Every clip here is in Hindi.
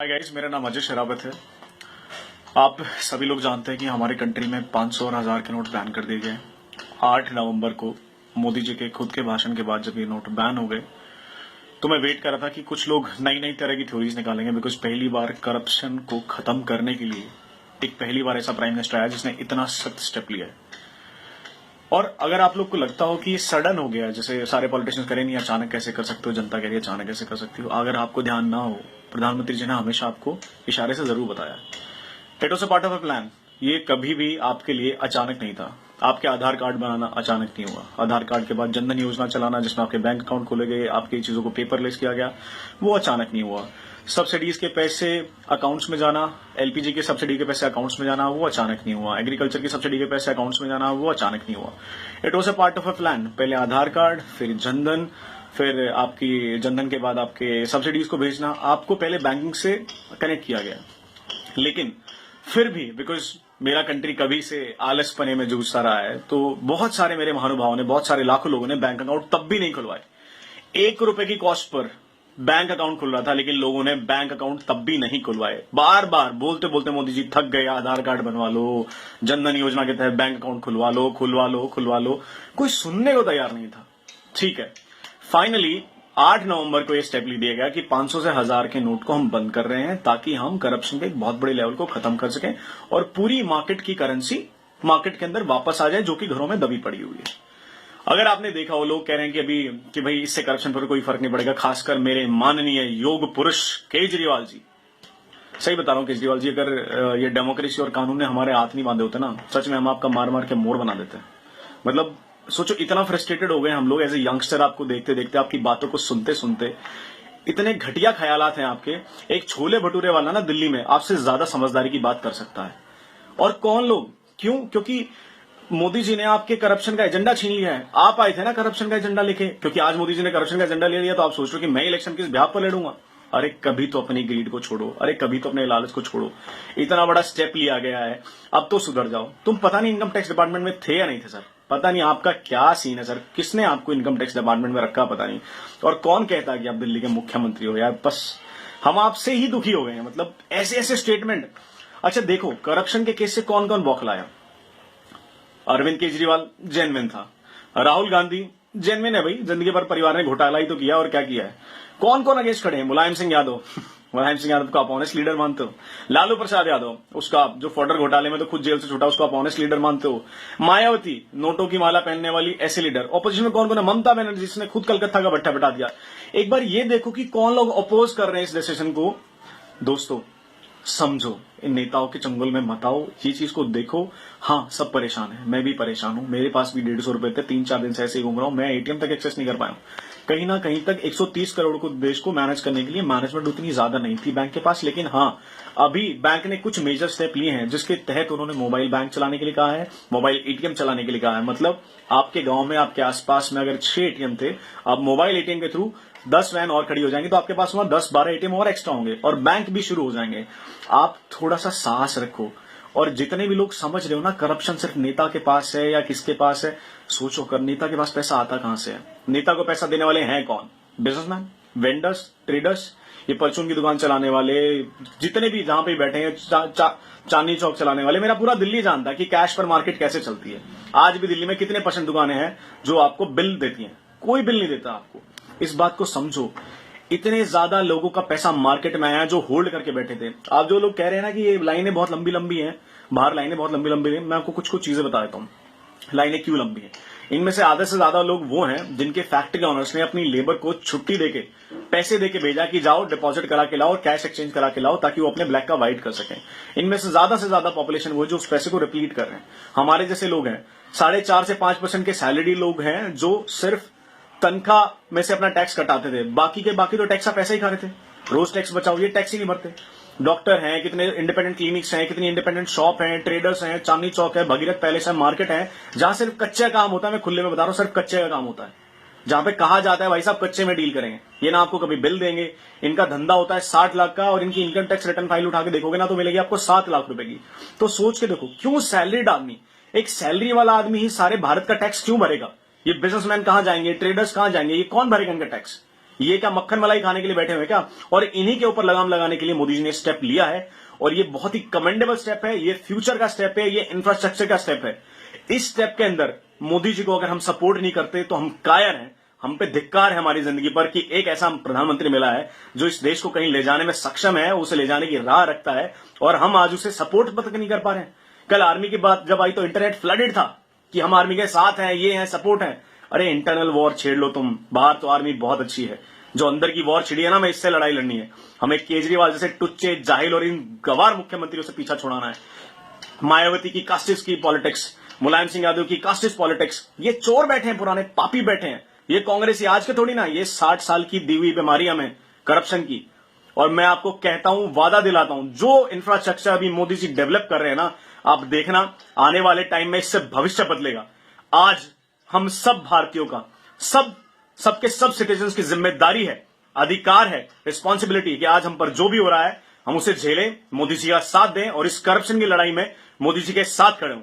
हाय गाइस, मेरा नाम अजय शरावत है। आप सभी लोग जानते हैं कि हमारे कंट्री में 500 और 1000 के नोट बैन कर दिए गए। 8 नवंबर को मोदी जी के खुद के भाषण के बाद जब ये नोट बैन हो गए तो मैं वेट कर रहा था कि कुछ लोग नई नई तरह की थ्योरीज निकालेंगे, बिकॉज पहली बार करप्शन को खत्म करने के लिए एक पहली बार ऐसा प्राइम मिनिस्टर आया जिसने इतना सख्त स्टेप लिया है। और अगर आप लोग को लगता हो कि ये सडन हो गया, जैसे सारे पॉलिटिशियंस करें नहीं, अचानक कैसे कर सकते हो, जनता कह रही है अचानक कैसे कर सकती हो, अगर आपको ध्यान ना हो, प्रधानमंत्री जी ने हमेशा आपको इशारे से जरूर बताया, it was a part of a plan. ये कभी भी आपके लिए अचानक नहीं था। आपके आधार कार्ड बनाना अचानक नहीं हुआ। आधार कार्ड के बाद जनधन योजना चलाना, जिसमें आपके बैंक अकाउंट खोले गए, आपकी चीजों को पेपरलेस किया गया, वो अचानक नहीं हुआ। सब्सिडीज के पैसे अकाउंट्स में जाना, एलपीजी के सब्सिडी के पैसे अकाउंट्स में जाना, वो अचानक नहीं हुआ। एग्रीकल्चर की सब्सिडी के पैसे अकाउंट्स में जाना, वो अचानक नहीं हुआ। It was a part of a plan. पहले आधार कार्ड, फिर जनधन, फिर आपकी जनधन के बाद आपके सब्सिडीज को भेजना, आपको पहले बैंकिंग से कनेक्ट किया गया। लेकिन फिर भी बिकॉज मेरा कंट्री कभी से आलसपने में जूझता रहा है, तो बहुत सारे मेरे महानुभावों ने, बहुत सारे लाखों लोगों ने बैंक अकाउंट तब भी नहीं खुलवाए। 1 रुपए की कॉस्ट पर बैंक अकाउंट खुल रहा था, लेकिन लोगों ने बैंक अकाउंट तब भी नहीं खुलवाए। बार बार बोलते बोलते मोदी जी थक गए, आधार कार्ड बनवा लो, जनधन योजना के तहत बैंक अकाउंट खुलवा लो, खुलवा लो, खुलवा लो। कोई सुनने को तैयार नहीं था। ठीक है, फाइनली 8 नवंबर को यह स्टेप ले दिया गया कि 500 से 1000 के नोट को हम बंद कर रहे हैं, ताकि हम करप्शन के एक बहुत बड़े लेवल को खत्म कर सकें और पूरी मार्केट की करेंसी मार्केट के अंदर वापस आ जाए, जो कि घरों में दबी पड़ी हुई है। अगर आपने देखा हो, लोग कह रहे हैं कि भाई इससे करप्शन पर कोई फर्क नहीं पड़ेगा, खासकर मेरे माननीय योग पुरुष केजरीवाल जी। सही बता रहा हूं केजरीवाल जी, अगर ये डेमोक्रेसी और कानून ने हमारे हाथ नहीं बांधे होते ना, सच में हम आपका मार मार के मोर बना देते हैं। मतलब सोचो, इतना फ्रस्ट्रेटेड हो गए हम लोग एज ए यंगस्टर, आपको देखते देखते, आपकी बातों को सुनते सुनते। इतने घटिया ख्यालात हैं आपके। एक छोले भटूरे वाला ना दिल्ली में आपसे ज्यादा समझदारी की बात कर सकता है। और कौन लोग? क्यों? क्योंकि मोदी जी ने आपके करप्शन का एजेंडा छीन लिया है। आप आए थे ना करप्शन का एजेंडा लेके, क्योंकि आज मोदी जी ने करप्शन का एजेंडा ले लिया, तो आप सोच रहे हो कि मैं इलेक्शन किस ब्याह पर लड़ूंगा। अरे कभी तो अपनी ग्रीड को छोड़ो, अरे कभी तो अपने लालच को छोड़ो। इतना बड़ा स्टेप लिया गया है, अब तो सुधर जाओ। तुम पता नहीं इनकम टैक्स डिपार्टमेंट में थे या नहीं थे सर, पता नहीं आपका क्या सीन है सर, किसने आपको इनकम टैक्स डिपार्टमेंट में रखा पता नहीं। और कौन कहता है कि आप दिल्ली के मुख्यमंत्री हो यार। बस हम आपसे ही दुखी हो गए हैं, मतलब ऐसे ऐसे स्टेटमेंट। अच्छा देखो, करप्शन के केस से कौन कौन बौखलाया। अरविंद केजरीवाल जेन्युइन था, राहुल गांधी जेन्युइन है भाई, जिंदगी भर परिवार ने घोटाला ही तो किया, और क्या किया है। कौन कौन अगेंस्ट खड़े हैं? मुलायम सिंह यादव मुलायम सिंह यादव को आप ऑनेस्ट लीडर मानते हो? लालू प्रसाद यादव, उसका जो फॉर्डर घोटाले में तो खुद जेल से छूटा, उसको आप ऑनेस्ट लीडर मानते हो? मायावती, नोटों की माला पहनने वाली, ऐसे लीडर। ऑपोजिशन में कौन कौन है? ममता बनर्जी, जिसने खुद कलकत्ता का भट्टा बिठा दिया। एक बार ये देखो कि कौन लोग अपोज कर रहे हैं इस डिसीजन को। दोस्तों समझो, इन नेताओं के चंगुल में मत आओ, ये चीज को देखो। हाँ, सब परेशान है, मैं भी परेशान हूं, मेरे पास भी 150 रुपए थे, 3-4 दिन से ऐसे ही घूम रहा हूं, मैं एटीएम तक एक्सेस नहीं कर पाया हूं। कहीं ना कहीं तक 130 करोड़ को देश को मैनेज करने के लिए मैनेजमेंट उतनी ज्यादा नहीं थी बैंक के पास। लेकिन हाँ, अभी बैंक ने कुछ मेजर स्टेप लिए हैं, जिसके तहत उन्होंने मोबाइल बैंक चलाने के लिए कहा है, मोबाइल एटीएम चलाने के लिए कहा है। मतलब आपके गांव में, आपके आसपास में अगर 6 एटीएम थे, अब मोबाइल एटीएम के थ्रू 10 वैन और खड़ी हो जाएंगी, तो आपके पास वहां 10-12 एटीएम और एक्स्ट्रा होंगे, और बैंक भी शुरू हो जाएंगे। आप थोड़ा सा साहस रखो। और जितने भी लोग समझ रहे हो ना करप्शन सिर्फ नेता के पास है या किसके पास है, सोचो कर नेता के पास पैसा आता कहां से है। नेता को पैसा देने वाले हैं कौन? बिजनेसमैन, वेंडर्स, ट्रेडर्स, ये परचून की दुकान चलाने वाले, जितने भी जहां पे बैठे हैं, चांदनी चौक चलाने वाले। मेरा पूरा दिल्ली जानता है कि कैश पर मार्केट कैसे चलती है। आज भी दिल्ली में कितने % दुकानें हैं जो आपको बिल देती हैं? कोई बिल नहीं देता आपको। इस बात को समझो। इतने ज्यादा लोगों का पैसा मार्केट में आया जो होल्ड करके बैठे थे। आप जो लोग कह रहे हैं ना कि ये लाइनें बहुत लंबी लंबी हैं, बाहर लाइनें बहुत लंबी लंबी हैं, मैं आपको कुछ कुछ चीजें बता देता हूं लाइनें क्यों लंबी हैं। इनमें से आधे से ज्यादा लोग वो हैं जिनके फैक्ट्री ऑनर्स ने अपनी लेबर को छुट्टी देके, पैसे देके भेजा कि जाओ डिपॉजिट करा के लाओ, कैश एक्सचेंज करा के लाओ, ताकि वो अपने ब्लैक का व्हाइट कर सकें। इनमें से ज्यादा पॉपुलेशन वो जो उस पैसे को रिप्लीट कर रहे हैं। हमारे जैसे लोग हैं, 4.5 से 5% के सैलरी लोग हैं, जो सिर्फ तनख्वाह में से अपना टैक्स कटाते थे। बाकी तो टैक्स का पैसा ही खा रहे थे। रोज टैक्स बचाओ, ये टैक्स ही नहीं भरते। डॉक्टर हैं, कितने इंडिपेंडेंट क्लिनिक्स हैं, कितनी इंडिपेंडेंट शॉप हैं, ट्रेडर्स हैं, चांदनी चौक है, भगीरथ पैलेस है, मार्केट है, जहां सिर्फ कच्चे काम होता है। मैं खुले में बता रहा हूं, सिर्फ कच्चे का काम होता है। जहां पे कहा जाता है भाई साहब कच्चे में डील करेंगे, ये ना आपको कभी बिल देंगे। इनका धंधा होता है 60 लाख का, और इनकी इनकम टैक्स रिटर्न फाइल उठा के देखोगे ना तो मिलेगी आपको 7 लाख रुपए की। तो सोच के देखो, क्यों सैलरीड आदमी, एक सैलरी वाला आदमी ही सारे भारत का टैक्स क्यों भरेगा? ये बिजनेसमैन कहां जाएंगे, ट्रेडर्स कहां जाएंगे, ये कौन भरेगा इनका टैक्स? ये क्या मक्खन मलाई खाने के लिए बैठे हुए क्या? और इन्हीं के ऊपर लगाम लगाने के लिए मोदी जी ने स्टेप लिया है और ये बहुत ही कमेंडेबल स्टेप है, ये फ्यूचर का स्टेप है, ये इंफ्रास्ट्रक्चर का स्टेप है। इस स्टेप के अंदर मोदी जी को अगर हम सपोर्ट नहीं करते तो हम कायर हैं, हम पे धिक्कार है हमारी जिंदगी पर कि एक ऐसा प्रधानमंत्री मिला है जो इस देश को कहीं ले जाने में सक्षम है, उसे ले जाने की राह रखता है और हम आज उसे सपोर्ट तक नहीं कर पा रहे हैं। कल आर्मी की बात जब आई तो इंटरनेट फ्लडेड था कि हम आर्मी के साथ हैं, ये हैं, सपोर्ट है। अरे इंटरनल वॉर छेड़ लो तुम, बाहर तो आर्मी बहुत अच्छी है, जो अंदर की वॉर छिड़ी है ना, मैं इससे लड़ाई लड़नी है। हमें केजरीवाल जैसे टुच्चे जाहिल और इन गवार मुख्यमंत्रियों से पीछा छुड़ाना है। मायावती की कास्टिस्ट की पॉलिटिक्स, मुलायम सिंह यादव की कास्टिस्ट पॉलिटिक्स, ये चोर बैठे हैं, पुराने पापी बैठे हैं। ये कांग्रेसी आज के थोड़ी ना, ये 60 साल की दी हुई बीमारी हमें करप्शन की। और मैं आपको कहता हूं, वादा दिलाता हूं, जो इंफ्रास्ट्रक्चर अभी मोदी जी डेवलप कर रहे हैं ना, आप देखना आने वाले टाइम में इससे भविष्य बदलेगा। आज हम सब भारतीयों का, सबके सब सिटीजन्स की जिम्मेदारी है, अधिकार है, रिस्पॉन्सिबिलिटी कि आज हम पर जो भी हो रहा है हम उसे झेलें, मोदी जी का साथ दें और इस करप्शन की लड़ाई में मोदी जी के साथ खड़े हों।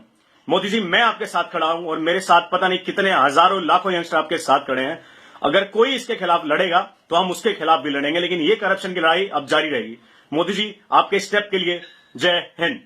मोदी जी, मैं आपके साथ खड़ा हूं और मेरे साथ पता नहीं कितने हजारों लाखों यंगस्टर आपके साथ खड़े हैं। अगर कोई इसके खिलाफ लड़ेगा तो हम उसके खिलाफ भी लड़ेंगे, लेकिन ये करप्शन की लड़ाई अब जारी रहेगी। मोदी जी, आपके स्टेप के लिए जय हिंद।